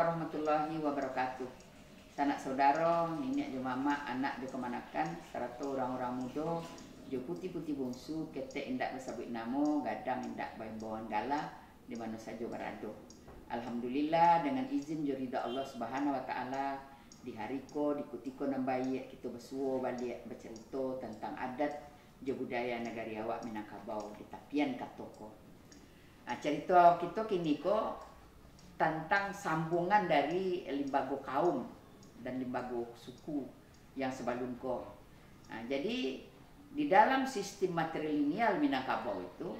warahmatullahi wabarakatuh. Sanak saudara, nenek jo mama, anak jo kemanakan, serta orang-orang muda, jo putih-putih bungsu, ketek indak bersabut namo, gadang indak baimbawan gala, di mana saja berada. Alhamdulillah dengan izin jo ridha Allah Subhanahu wa taala, di hari ko, di kutiko nambaye kita bersuo balik bercerita tentang adat jo budaya negari awak Minangkabau di tapian katoko. Nah, cerita kita kini ko tentang sambungan dari limbago kaum dan limbago suku yang sebelum ko. Nah, jadi di dalam sistem matrilineal Minangkabau itu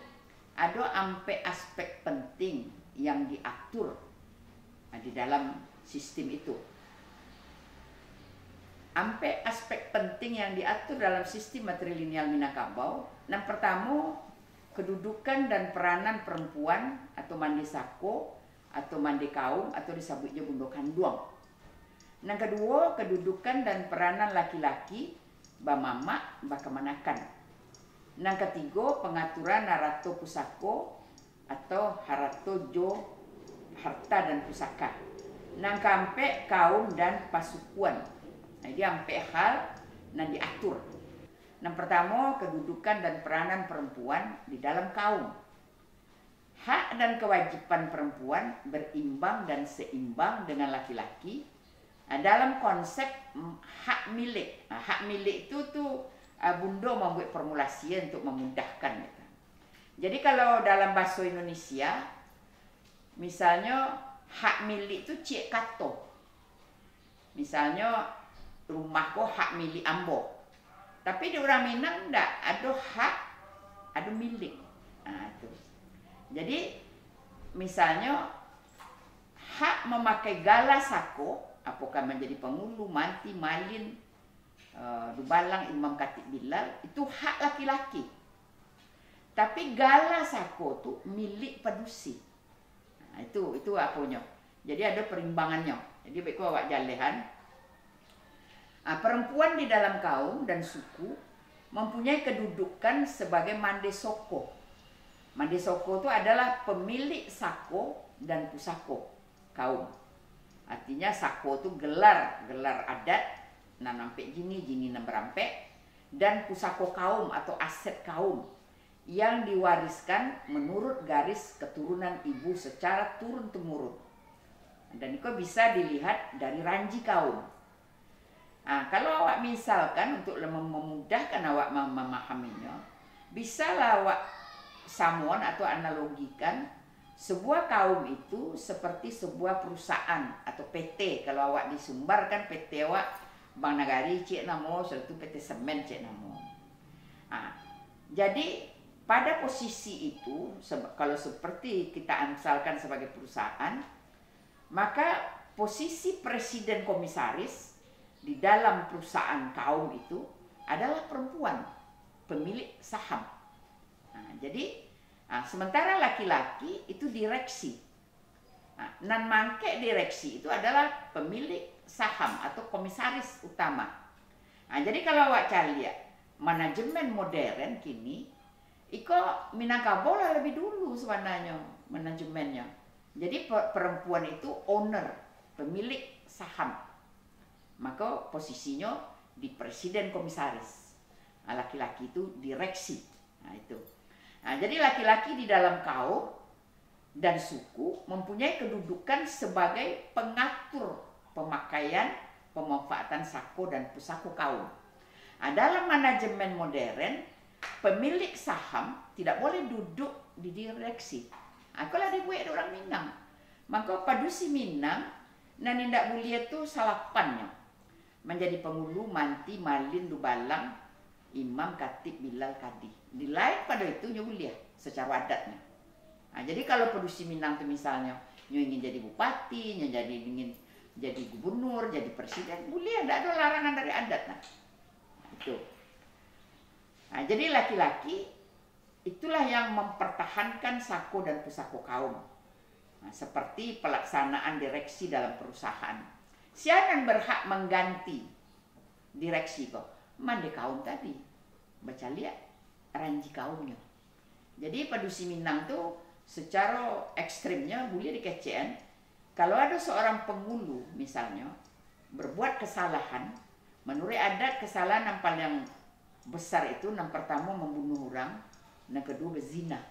ada aspek penting yang diatur di dalam sistem itu. Aspek penting yang diatur dalam sistem matrilineal Minangkabau. Yang pertama, kedudukan dan peranan perempuan atau mandi sako atau mandi kaum atau disebutnya bundo kanduang. Yang kedua, kedudukan dan peranan laki-laki bamama bakemanakan. Yang ketiga, pengaturan harato pusako atau harato jo harta dan pusaka. Yang keempat, kaum dan pasukuan. Nah, ini sampai hal yang diatur. Yang pertama, kedudukan dan peranan perempuan di dalam kaum. Hak dan kewajiban perempuan berimbang dan seimbang dengan laki-laki dalam konsep hak milik. Nah, hak milik itu tuh Bundo membuat formulasi untuk memudahkan. Jadi kalau dalam bahasa Indonesia, misalnya hak milik itu cik kato. Misalnya rumahku hak milik ambo. Tapi di orang Minang enggak ada hak, ada milik. Nah, itu. Jadi misalnya hak memakai gala sako, apakah menjadi pengulu, manti, malin, dubalang, imam katib bilal, itu hak laki-laki. Tapi gala sako itu milik padusi. Nah, itu apanya. Jadi ada perimbangannya. Jadi baik awak jalehan. Perempuan di dalam kaum dan suku mempunyai kedudukan sebagai mande soko. Mande soko itu adalah pemilik sako dan pusako kaum. Artinya sako itu gelar adat, nampe jini berampe, dan pusako kaum atau aset kaum yang diwariskan menurut garis keturunan ibu secara turun-temurun. Dan itu bisa dilihat dari ranji kaum. Nah, kalau awak misalkan untuk memudahkan awak memahaminya, bisalah awak samuan atau analogikan sebuah kaum itu seperti sebuah perusahaan atau PT. Kalau awak di Sumbar kan PT awak Bank Nagari cik namo, satu PT Semen cik namo. Nah, jadi pada posisi itu kalau seperti kita misalkan sebagai perusahaan, maka posisi presiden komisaris di dalam perusahaan kaum itu adalah perempuan, pemilik saham. Nah, jadi sementara laki-laki itu direksi. Nan mangke direksi itu adalah pemilik saham atau komisaris utama. Nah, jadi kalau awak cari ya, manajemen modern kini, iko Minangkabau lah lebih dulu sebenarnya manajemennya. Jadi perempuan itu owner, pemilik saham. Maka posisinya di presiden komisaris. Laki-laki itu direksi. Nah, itu. Nah, jadi laki-laki di dalam kaum dan suku mempunyai kedudukan sebagai pengatur pemakaian, pemanfaatan sako dan pusako kaum. Nah, dalam manajemen modern, pemilik saham tidak boleh duduk di direksi. Nah, kalau dibuat orang Minang, maka padusi Minang dan tidak mulia itu salapannya menjadi pengulu, manti, malin, dubalang, imam, katib, bilal, kadi. Di lain pada itu mulia secara adatnya. Nah, jadi kalau padusi Minang itu misalnya ingin jadi bupati, ingin jadi gubernur, jadi presiden, boleh, tidak ada larangan dari adat. Nah, itu. Nah, jadi laki-laki itulah yang mempertahankan sako dan pusako kaum. Nah, seperti pelaksanaan direksi dalam perusahaan. Siapa yang berhak mengganti direksi kok? Mande kaum tadi. Baca lihat ranji kaumnya. Jadi padusi Minang tuh secara ekstrimnya boleh dikecean kalau ada seorang pengulu misalnya berbuat kesalahan, menurut adat kesalahan yang paling besar itu yang pertama membunuh orang, yang kedua berzina.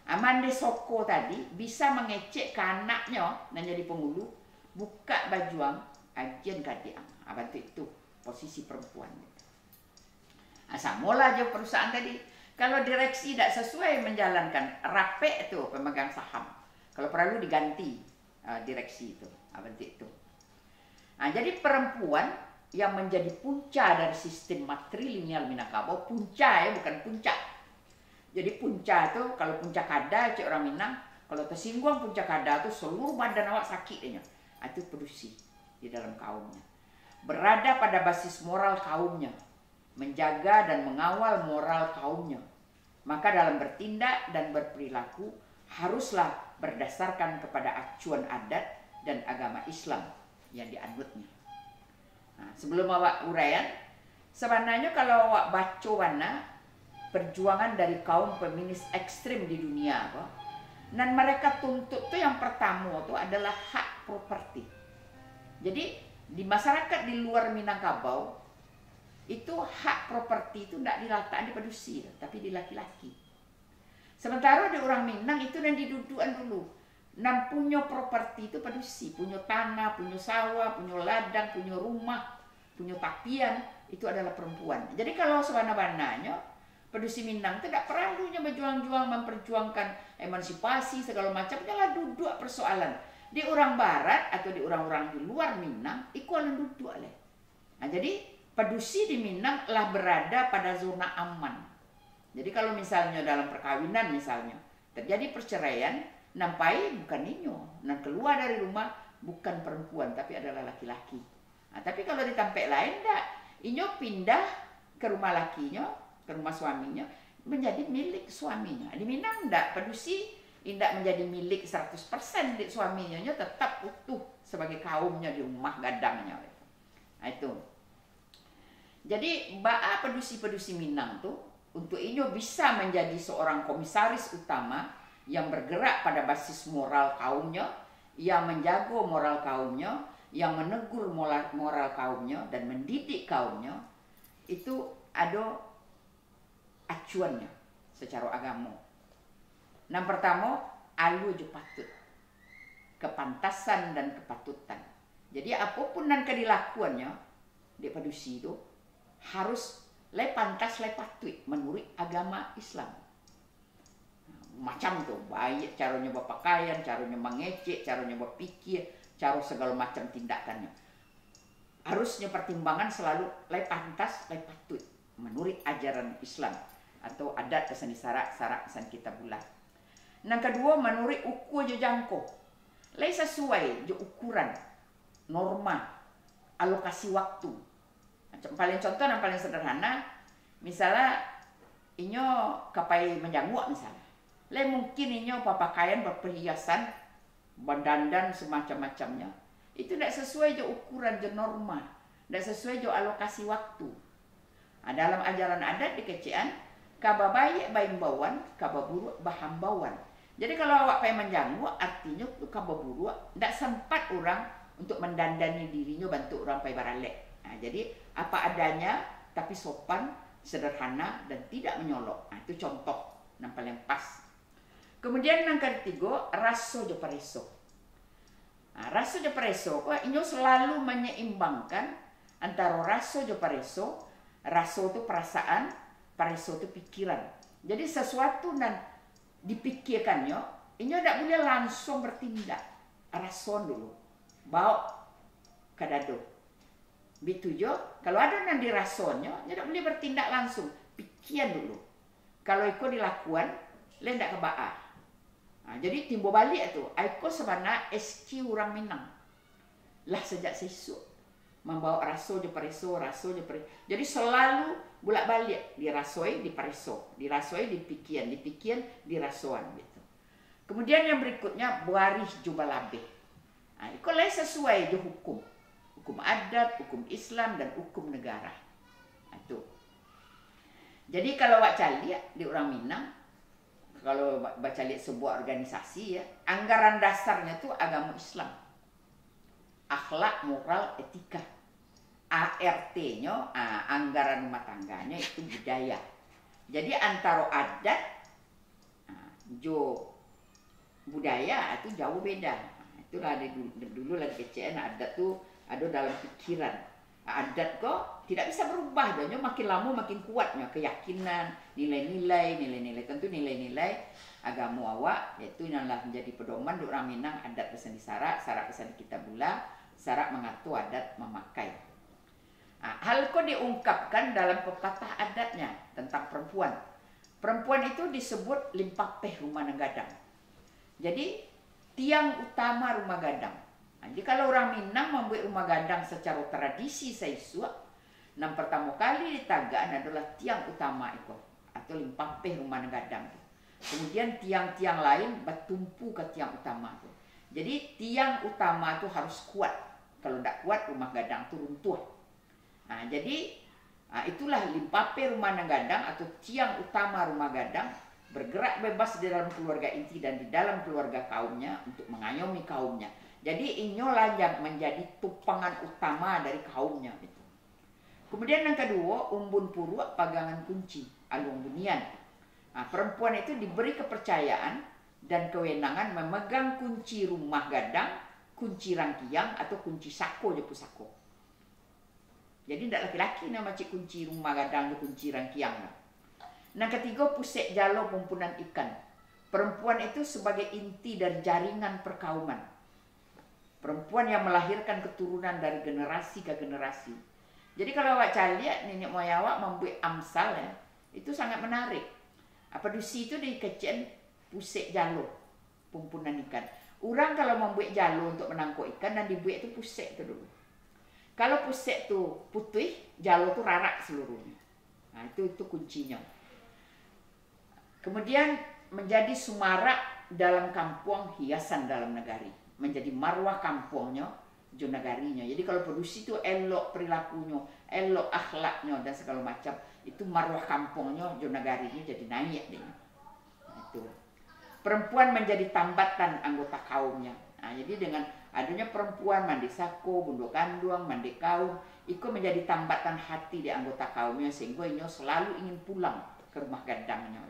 Mande soko tadi bisa mengecek ke anaknya yang jadi pengulu, buka bajuang, ajian kadiang. Bantu itu posisi perempuan. Samalah aja perusahaan tadi. Kalau direksi tidak sesuai menjalankan, rapek itu pemegang saham. Kalau perlu diganti direksi itu, bantu itu. Jadi perempuan yang menjadi punca dari sistem matrilineal Minangkabau, punca ya, bukan puncak. Jadi punca itu, kalau puncak kada, cik orang Minang, kalau tersinggung puncak kada itu seluruh badan awak sakitnya. Itu pedusi di dalam kaumnya. Berada pada basis moral kaumnya, menjaga dan mengawal moral kaumnya. Maka dalam bertindak dan berperilaku haruslah berdasarkan kepada acuan adat dan agama Islam yang dianutnya. Sebelum awak uraian, sebenarnya kalau awak baca warna perjuangan dari kaum feminis ekstrim di dunia, dan mereka tuntut tuh yang pertama tuh adalah hak properti. Jadi di masyarakat di luar Minangkabau itu hak properti itu tidak diletakkan di pedusi, tapi di laki-laki. Sementara di orang Minang itu yang didudukan dulu. Dan punya properti itu pedusi, punya tanah, punya sawah, punya ladang, punya rumah, punya tapian, itu adalah perempuan. Jadi kalau sebanyak-banyaknya pedusi Minang itu tidak perlunya berjuang-juang memperjuangkan emansipasi segala macam, jangan duduk persoalan. Di orang barat atau di orang-orang di luar Minang, itu akan duduk oleh. Jadi pedusi di Minang telah berada pada zona aman. Jadi kalau misalnya dalam perkawinan misalnya terjadi perceraian, nampai bukan inyo, dan keluar dari rumah bukan perempuan tapi adalah laki-laki. Tapi kalau di tempat lain enggak, inyo pindah ke rumah lakinya, ke rumah suaminya, menjadi milik suaminya. Di Minang enggak, pedusi tidak menjadi milik 100% di suaminya, tetap utuh sebagai kaumnya di rumah gadangnya. Itu. Jadi baa pedusi-pedusi Minang tuh untuk inyo bisa menjadi seorang komisaris utama yang bergerak pada basis moral kaumnya, yang menjaga moral kaumnya, yang menegur moral kaumnya dan mendidik kaumnya, itu ada acuannya secara agama. Yang pertama, alu je patut, kepantasan dan kepatutan. Jadi apapun yang kedilakuannya di pedusi itu harus le pantas le patut menurut agama Islam. Macam tuh, baik caranya berpakaian, caranya mengecek, caranya berpikir, cara segala macam tindakannya. Harusnya pertimbangan selalu le pantas le patut menurut ajaran Islam atau adat keseni sarak kesan kita bulat. Yang kedua, menurut ukur je jangkau. Le sesuai je ukuran, norma, alokasi waktu. Paling contoh yang paling sederhana, misalnya inyo kapai menjanguk misalnya. Le mungkin inyo pakaian berperhiasan, berdandan semacam-macamnya. Itu tidak sesuai je ukuran je norma, tidak sesuai je alokasi waktu. Dalam ajaran adat di Kecian, kaba baik baimbawan, kaba buruk bahambauan. Jadi kalau awak pengen menjanguk, artinya tu kaba buruk, tidak sempat orang untuk mendandani dirinya bantu orang pai baralek. Jadi apa adanya tapi sopan, sederhana dan tidak menyolok. Itu contoh yang paling pas. Kemudian yang ketiga, raso je pareso. Raso je pareso, inyo selalu menyeimbangkan antara raso je pareso, raso itu perasaan, pareso itu pikiran. Jadi sesuatu yang dipikirkannya, inyo tidak boleh langsung bertindak. Rason dulu, bawa ke dado. Begitu jo, kalau ada yang dirasonnya, tidak boleh bertindak langsung, pikiran dulu. Kalau ikut dilakukan, le ndak kebaa. Jadi timbul balik tu, aku sebenarnya SQ orang Minang. Lah sejak sesuk membawa raso je pareso, raso je pareso. Jadi selalu bolak-balik dirasoi, dipareso, dirasoi, dipikiran, dirasoan gitu. Kemudian yang berikutnya baris jubalabe. Itu le sesuai je hukum. Hukum adat, hukum Islam dan hukum negara. Itu. Jadi kalau awak cari di orang Minang, kalau baca lihat sebuah organisasi ya, anggaran dasarnya tuh agama Islam. Akhlak, moral, etika. ART-nya, anggaran rumah tangganya itu budaya. Jadi antara adat, jo budaya itu jauh beda. Itulah dulu lah kecil adat tuh ada dalam pikiran. Adat kok tidak bisa berubah, dan makin lama makin kuatnya keyakinan, nilai-nilai. Tentu nilai-nilai agama awak yaitu yang menjadi pedoman untuk orang Minang, adat pesan di sarak pesan di kitabullah, sarak mengatur adat memakai. Hal kok diungkapkan dalam pepatah adatnya tentang perempuan. Perempuan itu disebut limpapeh rumah gadang. Jadi tiang utama rumah gadang. Jadi kalau orang Minang membuat rumah gadang secara tradisi saisuak, yang pertama kali ditagaan adalah tiang utama itu atau limpapeh rumah gadang. Kemudian tiang-tiang lain bertumpu ke tiang utama itu. Jadi tiang utama itu harus kuat. Kalau tidak kuat rumah gadang itu runtuh. Jadi itulah limpapeh rumah gadang atau tiang utama rumah gadang, bergerak bebas di dalam keluarga inti dan di dalam keluarga kaumnya untuk mengayomi kaumnya. Jadi inyolah yang menjadi tupangan utama dari kaumnya itu. Kemudian yang kedua, umbun purwa pagangan kunci, alung bunian. Perempuan itu diberi kepercayaan dan kewenangan memegang kunci rumah gadang, kunci rangkiang atau kunci sako je pusako. Jadi tidak laki-laki nama cik kunci rumah gadang, kunci rangkiang. Yang ketiga, pusek jalo pempunan ikan. Perempuan itu sebagai inti dari jaringan perkauman. Perempuan yang melahirkan keturunan dari generasi ke generasi. Jadi kalau awak lihat nenek moyang awak membuat amsal ya, itu sangat menarik. Apa dusi itu dikecen pusek jalo pempunan ikan. Orang kalau membuat jalo untuk menangkap ikan dan dibuat itu pusek itu dulu. Kalau pusek itu putih, jalo itu rarak seluruhnya. Itu kuncinya. Kemudian menjadi sumarak dalam kampung, hiasan dalam negari. Menjadi marwah kampungnya, jo negarinya. Jadi kalau produksi itu elok perilakunya, elok akhlaknya dan segala macam, itu marwah kampungnya, jo negarinya jadi naik deh. Itu. Perempuan menjadi tambatan anggota kaumnya. Jadi dengan adanya perempuan mandi sako, bundo kanduang, mandi kaum, itu menjadi tambatan hati di anggota kaumnya sehingga inyo selalu ingin pulang ke rumah gadangnya.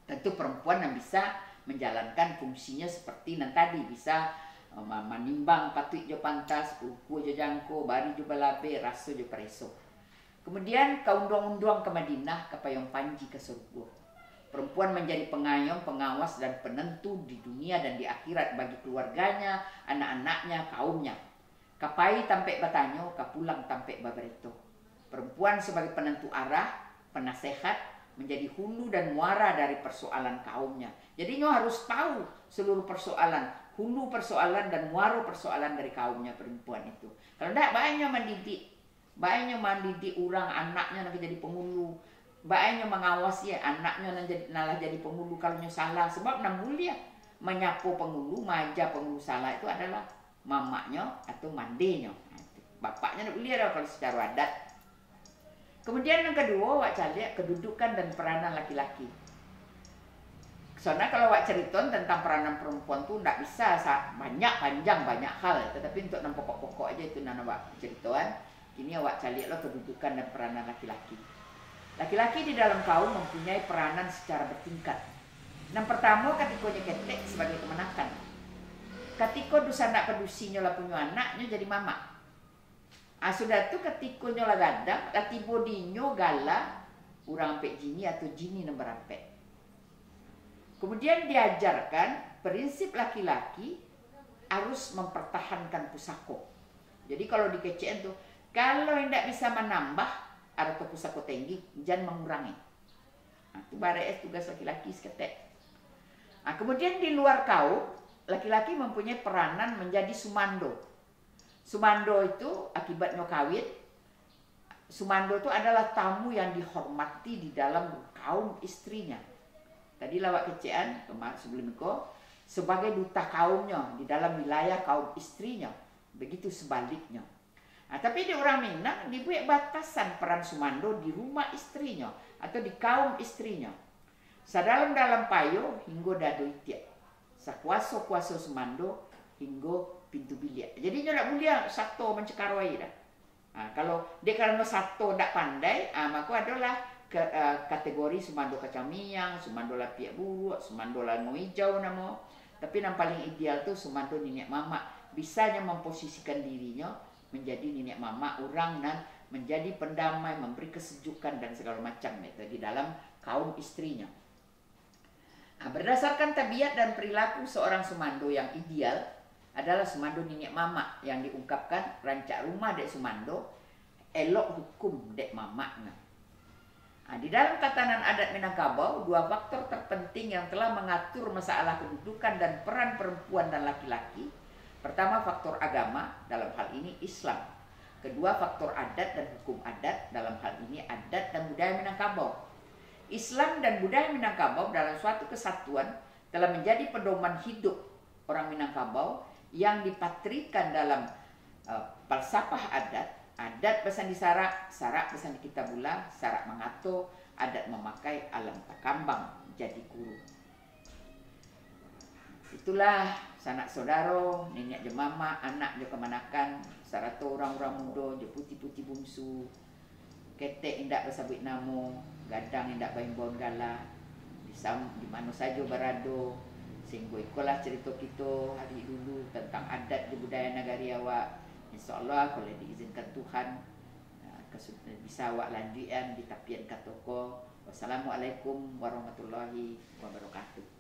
Tentu perempuan yang bisa menjalankan fungsinya seperti yang tadi, bisa menimbang patut jo pantas, uku jo jangko, bari jo balabe, raso jo preso. Kemudian kaundang-undang ke Madinah, ke payung panji ke surga. Perempuan menjadi pengayom, pengawas dan penentu di dunia dan di akhirat bagi keluarganya, anak-anaknya, kaumnya. Kapai tampe batanyo, kapulang tampe babereto. Perempuan sebagai penentu arah, penasehat, menjadi hulu dan muara dari persoalan kaumnya. Jadi nyo harus tahu seluruh persoalan, hulu persoalan dan muara persoalan dari kaumnya perempuan itu. Kalau tidak, banyak mendidik orang, anaknya nanti jadi penghulu. Baiknya mengawasi anaknya nalah jadi penghulu kalau salah, sebab nak mulia menyapu penghulu, maja penghulu salah itu adalah mamaknya atau mandenya. Bapaknya nak mulia kalau secara adat. Kemudian yang kedua, wak cari kedudukan dan peranan laki-laki. Soalnya kalau wak cerita tentang peranan perempuan tuh tidak bisa banyak panjang banyak hal, tetapi untuk yang pokok-pokok aja itu nana wak cerituan. Ini wak cari lo kedudukan dan peranan laki-laki. Laki-laki di dalam kaum mempunyai peranan secara bertingkat. Yang pertama, ketika ketek sebagai kemenakan. Ketika dosa nak pedusinya lah punya anaknya jadi mama. Sudah tu ketika nyola gadang, lati bodinya gala, orang ampek jini atau jini nomor ampek. Kemudian diajarkan prinsip laki-laki harus mempertahankan pusako. Jadi kalau di kecen tuh, kalau tidak bisa menambah atau pusako tinggi, jangan mengurangi. Itu bare tugas laki-laki seketek. Kemudian di luar kaum, laki-laki mempunyai peranan menjadi sumando. Sumando itu akibatnya kawin. Sumando itu adalah tamu yang dihormati di dalam kaum istrinya. Tadi lawak kecean sebelum itu sebagai duta kaumnya di dalam wilayah kaum istrinya. Begitu sebaliknya. Tapi di orang Minang dibuat batasan peran sumando di rumah istrinya atau di kaum istrinya. Sadalam-dalam payo hingga dado itiak. Sakuaso-kuaso semando hingga pintu bilik. Jadi nyo nak mulia satu mencekarwai dah. Kalau dia karena satu tak pandai, maka adalah kategori sumando kacang miang, sumando lapiak buruk, sumando lango hijau namo. Tapi yang paling ideal tu sumando nenek mama. Bisanya memposisikan dirinya menjadi nenek mama orang dan menjadi pendamai, memberi kesejukan dan segala macam itu di dalam kaum istrinya. Berdasarkan tabiat dan perilaku seorang sumando yang ideal adalah sumando nenek mama yang diungkapkan rancak rumah dek sumando, elok hukum dek mama. Di dalam tatanan adat Minangkabau, dua faktor terpenting yang telah mengatur masalah kedudukan dan peran perempuan dan laki-laki. Pertama, faktor agama, dalam hal ini Islam. Kedua, faktor adat dan hukum adat, dalam hal ini adat dan budaya Minangkabau. Islam dan budaya Minangkabau dalam suatu kesatuan telah menjadi pedoman hidup orang Minangkabau yang dipatrikan dalam falsafah adat. Adat pesan di sarak, sarak pesan di kitabullah, sarak mengato, adat memakai, alam takambang jadi guru. Itulah sanak saudaro, nenek jemama, anak je kemanakan, sarato orang-orang muda je putih-putih bungsu, ketek indak bersabit namo, gadang indak baimbon gala, di mana saja berado, sehingga ikolah cerita kita hari dulu tentang adat di budaya negari awak. InsyaAllah kalau diizinkan Tuhan bisa awak lanjutkan di tapian katoko. Wassalamualaikum warahmatullahi wabarakatuh.